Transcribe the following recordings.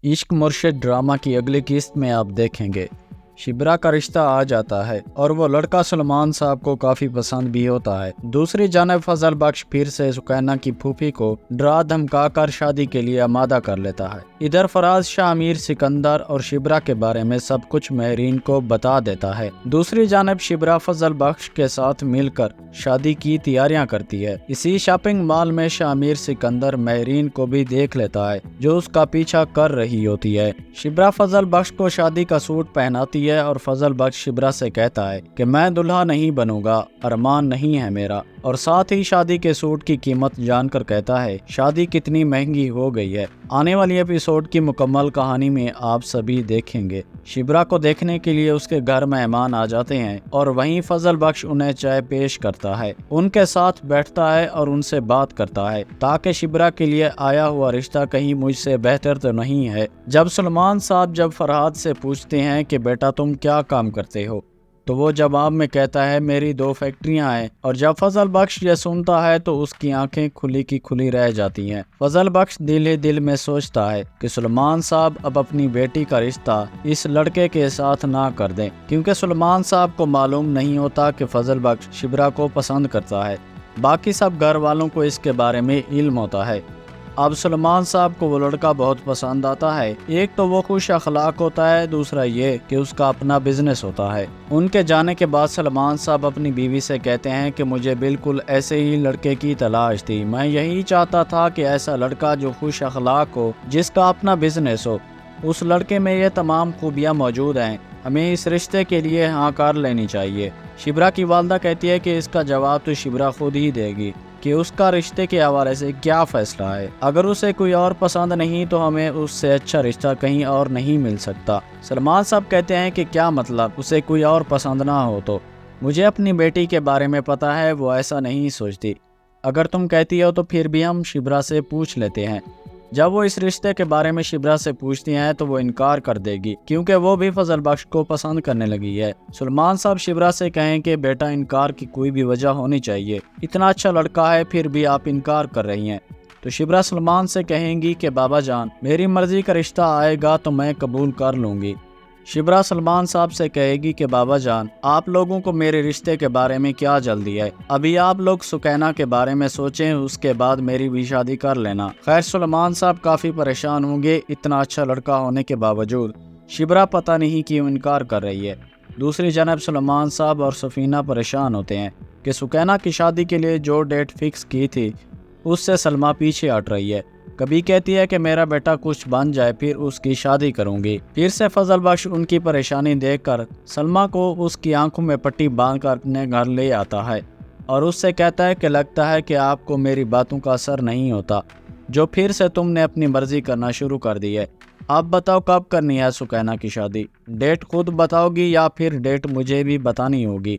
इश्क मुर्शिद ड्रामा की अगली किस्त में आप देखेंगे शिब्रा का रिश्ता आ जाता है और वो लड़का सलमान साहब को काफी पसंद भी होता है। दूसरी जानब फजल बख्श फिर से सुकैना की फूफी को डरा धमका कर शादी के लिए आमादा कर लेता है। इधर फराज शामिर सिकंदर और शिब्रा के बारे में सब कुछ महरीन को बता देता है। दूसरी जानब शिब्रा फजल बख्श के साथ मिलकर शादी की तैयारियां करती है। इसी शॉपिंग मॉल में शामिर सिकंदर महरीन को भी देख लेता है जो उसका पीछा कर रही होती है। शिब्रा फजल बख्श को शादी का सूट पहनाती है और फजल बख्श शिब्रा से कहता है कि मैं दुल्हा नहीं बनूंगा, अरमान नहीं है मेरा, और साथ ही शादी के सूट की कीमत जानकर कहता है शादी कितनी महंगी हो गई है। आने वाली एपिसोड की मुकम्मल कहानी में आप सभी देखेंगे। शिब्रा को देखने के लिए उसके घर मेहमान आ जाते हैं और वहीं फजल बख्श उन्हें चाय पेश करता है, उनके साथ बैठता है और उनसे बात करता है ताकि शिब्रा के लिए आया हुआ रिश्ता कहीं मुझसे बेहतर तो नहीं है। जब सलमान साहब जब फरहाद से पूछते हैं कि बेटा तुम क्या काम करते हो, तो वो जवाब में कहता है मेरी 2 फैक्ट्रियां हैं, और जब फजल बख्श ये सुनता है तो उसकी आंखें खुली की खुली रह जाती हैं। फजल बख्श दिल ही दिल में सोचता है कि सलमान साहब अब अपनी बेटी का रिश्ता इस लड़के के साथ ना कर दें, क्योंकि सलमान साहब को मालूम नहीं होता कि फजल बख्श शिब्रा को पसंद करता है। बाकी सब घर वालों को इसके बारे में इल्म होता है। अब सलमान साहब को वो लड़का बहुत पसंद आता है। एक तो वो खुश अखलाक होता है, दूसरा ये कि उसका अपना बिजनेस होता है। उनके जाने के बाद सलमान साहब अपनी बीवी से कहते हैं कि मुझे बिल्कुल ऐसे ही लड़के की तलाश थी। मैं यही चाहता था कि ऐसा लड़का जो खुश अखलाक हो, जिसका अपना बिजनेस हो। उस लड़के में ये तमाम खूबियाँ मौजूद हैं। हमें इस रिश्ते के लिए हाँ कर लेनी चाहिए। शिब्रा की वालदा कहती है कि इसका जवाब तो शिब्रा खुद ही देगी कि उसका रिश्ते के हवाले से क्या फैसला है। अगर उसे कोई और पसंद नहीं तो हमें उससे अच्छा रिश्ता कहीं और नहीं मिल सकता। सलमान साहब कहते हैं कि क्या मतलब, उसे कोई और पसंद ना हो तो? मुझे अपनी बेटी के बारे में पता है, वो ऐसा नहीं सोचती। अगर तुम कहती हो तो फिर भी हम शिब्रा से पूछ लेते हैं। जब वो इस रिश्ते के बारे में शिब्रा से पूछती हैं तो वो इनकार कर देगी, क्योंकि वो भी फजल बख्श को पसंद करने लगी है। सलमान साहब शिब्रा से कहें कि बेटा इनकार की कोई भी वजह होनी चाहिए, इतना अच्छा लड़का है फिर भी आप इनकार कर रही हैं। तो शिब्रा सलमान से कहेंगी कि बाबा जान मेरी मर्जी का रिश्ता आएगा तो मैं कबूल कर लूँगी। शिब्रा सलमान साहब से कहेगी कि बाबा जान आप लोगों को मेरे रिश्ते के बारे में क्या जल्दी है, अभी आप लोग सुकैना के बारे में सोचें, उसके बाद मेरी भी शादी कर लेना। खैर सलमान साहब काफ़ी परेशान होंगे इतना अच्छा लड़का होने के बावजूद। शिब्रा पता नहीं क्यों इनकार कर रही है। दूसरी जानब सलमान साहब और सफीना परेशान होते हैं कि सुकैना की शादी के लिए जो डेट फिक्स की थी उससे सलमा पीछे हट रही है। कभी कहती है कि मेरा बेटा कुछ बन जाए फिर उसकी शादी करूंगी। फिर से फजल बख्श उनकी परेशानी देखकर सलमा को उसकी आंखों में पट्टी बांधकर अपने घर ले आता है और उससे कहता है कि लगता है कि आपको मेरी बातों का असर नहीं होता, जो फिर से तुमने अपनी मर्जी करना शुरू कर दी है। आप बताओ कब करनी है सुकैना की शादी? डेट खुद बताओगी या फिर डेट मुझे भी बतानी होगी?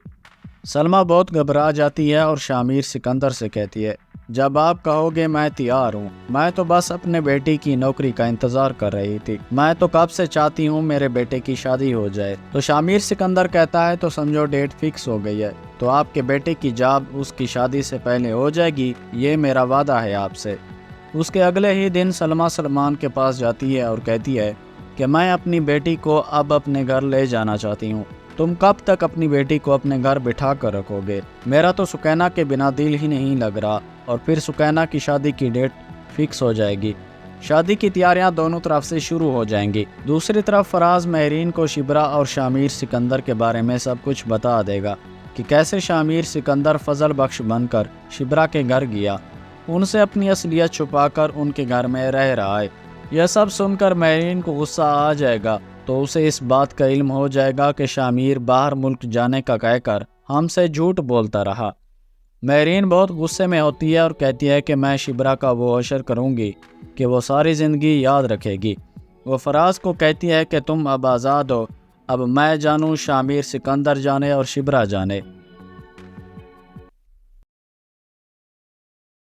सलमा बहुत घबरा जाती है और शामिर सिकंदर से कहती है जब आप कहोगे मैं तैयार हूँ। मैं तो बस अपने बेटी की नौकरी का इंतजार कर रही थी। मैं तो कब से चाहती हूँ मेरे बेटे की शादी हो जाए। तो शामिर सिकंदर कहता है तो समझो डेट फिक्स हो गई है, तो आपके बेटे की जॉब उसकी शादी से पहले हो जाएगी, ये मेरा वादा है आपसे। उसके अगले ही दिन सलमा सलमान के पास जाती है और कहती है कि मैं अपनी बेटी को अब अपने घर ले जाना चाहती हूँ। तुम कब तक अपनी बेटी को अपने घर बिठा कर रखोगे? मेरा तो सुकैना के बिना दिल ही नहीं लग रहा। और फिर सुकैना की शादी की डेट फिक्स हो जाएगी। शादी की तैयारियां दोनों तरफ से शुरू हो जाएंगी। दूसरी तरफ फराज महरीन को शिब्रा और शामिर सिकंदर के बारे में सब कुछ बता देगा कि कैसे शामिर सिकंदर फजल बख्श बनकर शिब्रा के घर गया, उनसे अपनी असलियत छुपाकर उनके घर में रह रहा है। यह सब सुनकर महरीन को गुस्सा आ जाएगा, तो उसे इस बात का इल्म हो जाएगा कि शामिर बाहर मुल्क जाने का कहकर हमसे झूठ बोलता रहा। महरीन बहुत गुस्से में होती है और कहती है कि मैं शिब्रा का वो अशर करूंगी कि वो सारी ज़िंदगी याद रखेगी। वो फराज को कहती है कि तुम अब आज़ाद हो, अब मैं जानूँ, शामिर सिकंदर जाने और शिब्रा जाने।